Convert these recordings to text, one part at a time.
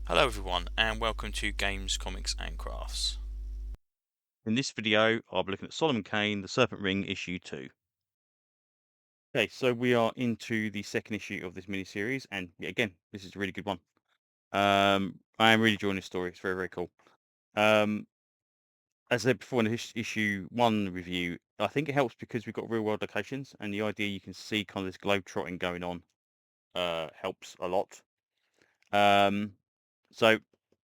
Hello everyone and welcome to Games, Comics and Crafts. In this video I'll be looking at Solomon Kane, The Serpent Ring issue 2. Okay, so we are into the second issue of this mini-series and again, this is a really good one. I am really enjoying this story, it's very, very cool. As I said before in the issue 1 review, I think it helps because we've got real world locations and the idea you can see kind of this globe-trotting going on helps a lot. So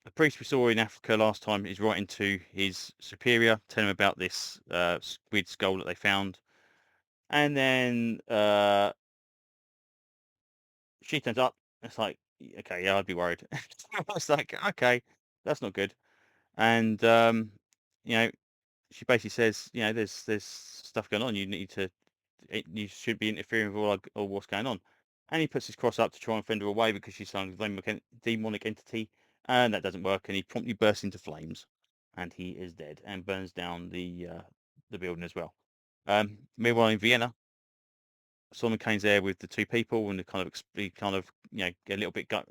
the priest we saw in Africa last time is writing to his superior, telling him about this squid skull that they found. And then she turns up. It's like, okay, yeah, I'd be worried. It's like, okay, that's not good. And you know, she basically says, there's stuff going on. You should be interfering with all what's going on. And he puts his cross up to try and fend her away because she's some demonic entity, and that doesn't work. And he promptly bursts into flames, and he is dead and burns down the building as well. Meanwhile, in Vienna, Solomon Kane's there with the two people, and he kind of get a little bit gut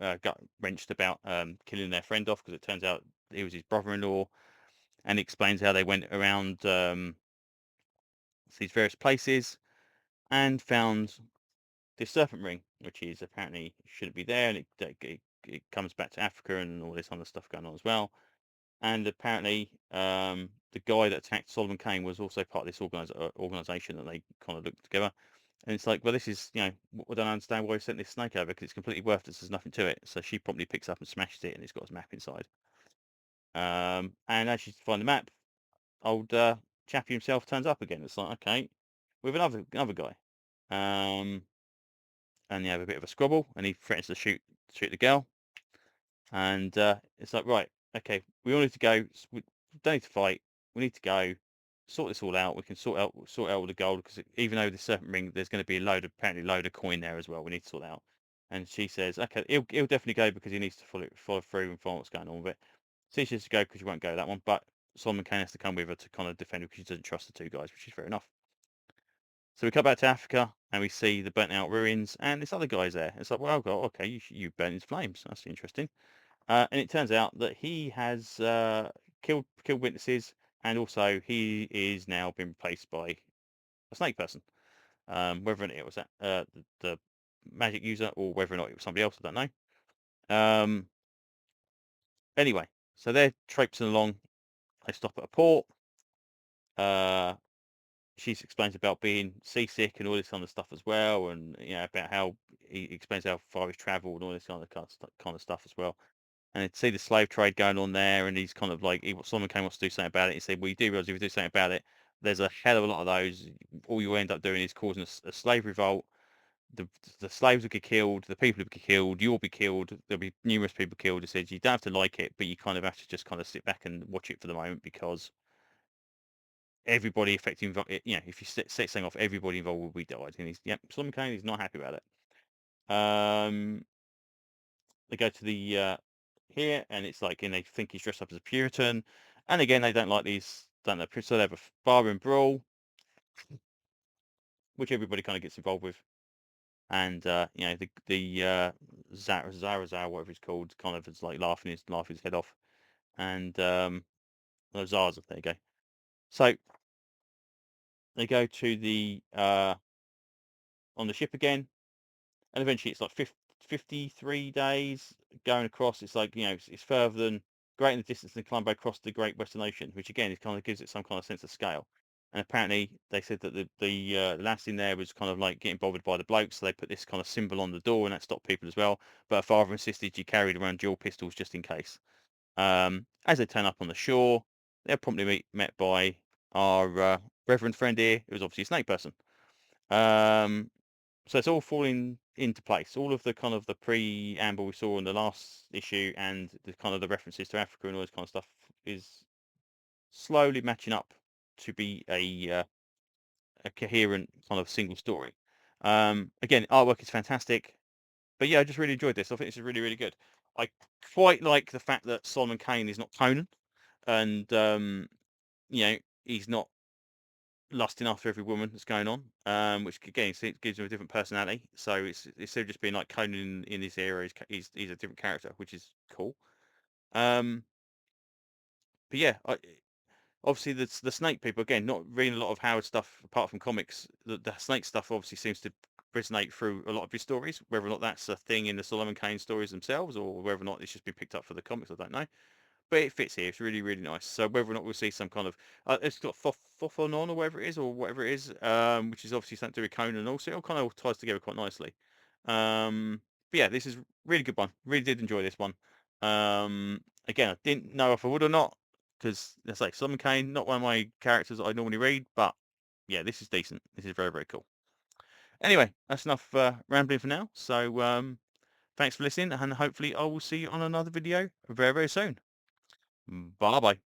wrenched about killing their friend off because it turns out he was his brother-in-law, and he explains how they went around these various places and found this serpent ring, which is apparently shouldn't be there, and it comes back to Africa and all this other stuff going on as well. And apparently, the guy that attacked Solomon Kane was also part of this organization that they kind of looked together. And it's like, well, this is, I don't understand why he sent this snake over because it's completely worthless. There's nothing to it. So she promptly picks up and smashes it, and it's got his map inside. And as she's find the map, old Chappie himself turns up again. It's like, okay, with another guy. Um, and they have a bit of a squabble, and he threatens to shoot the girl. And it's like, right, okay, we all need to go. We don't need to fight. We need to go sort this all out. We can sort out all the gold because even though the serpent ring, there's going to be apparently load of coin there as well. We need to sort that out. And she says, okay, he'll definitely go because he needs to follow through and find what's going on with it. She says to go because she won't go that one, but Solomon Kane has to come with her to kind of defend her because she doesn't trust the two guys, which is fair enough. So we come back to Africa and we see the burnt out ruins and this other guy's there. It's like, well, God, okay, you burnt his flames. That's interesting. And it turns out that he has killed witnesses, and also he is now been replaced by a snake person. Whether or not it was the magic user or whether or not it was somebody else, I don't know. Anyway, so they're traipsing along. They stop at a port. Uh, she explains about being seasick and all this kind of stuff as well, and about how he explains how far he's travelled and all this kind of stuff as well. And see the slave trade going on there, and he's kind of like, someone came wants to do something about it. He said, well, you do realize if you do something about it, there's a hell of a lot of those. All you end up doing is causing a slave revolt. The slaves will get killed, the people will get killed, you'll be killed, there'll be numerous people killed. He says you don't have to like it, but you kind of have to just kind of sit back and watch it for the moment because everybody affected, if you set something off, everybody involved will be died. And Solomon Kane is not happy about it. They go to the here, and it's like, and they think he's dressed up as a Puritan, and again they don't like these, don't know, so they have a bar and brawl, which everybody kind of gets involved with, and the Zarazar, whatever he's called, kind of is like laughing his head off, and Zaza, there you go. So they go to the on the ship again, and eventually it's like 53 days going across. It's like, it's further than greater the distance than Colombo across the Great Western Ocean, which again, it kind of gives it some kind of sense of scale. And apparently they said that the lass in there was kind of like getting bothered by the blokes, so they put this kind of symbol on the door, and that stopped people as well. But her father insisted she carried around dual pistols just in case. As they turn up on the shore, they're promptly met by our reverend friend here, who's obviously a snake person. So it's all falling into place. All of the kind of the preamble we saw in the last issue and the kind of the references to Africa and all this kind of stuff is slowly matching up to be a coherent kind of single story. Again, artwork is fantastic, but yeah, I just really enjoyed this. I think this is really, really good. I quite like the fact that Solomon Kane is not Conan, and he's not lusting after every woman that's going on, which again gives him a different personality. So it's instead of just being like Conan in this era, he's a different character, which is cool. Um, but yeah, obviously the snake people, again, not reading a lot of Howard stuff apart from comics. The snake stuff obviously seems to resonate through a lot of his stories. Whether or not that's a thing in the Solomon Kane stories themselves, or whether or not it's just been picked up for the comics, I don't know. But it fits here. It's really, really nice. So whether or not we'll see some kind of, it's got Fofonon or whatever it is, or whatever it is, which is obviously something to do with Conan also. It all kind of ties together quite nicely. But yeah, this is a really good one. Really did enjoy this one. Again, I didn't know if I would or not, because let's say Solomon Kane, not one of my characters that I normally read, but yeah, this is decent. This is very, very cool. Anyway, that's enough rambling for now. So thanks for listening, and hopefully I will see you on another video very, very soon. Bye bye.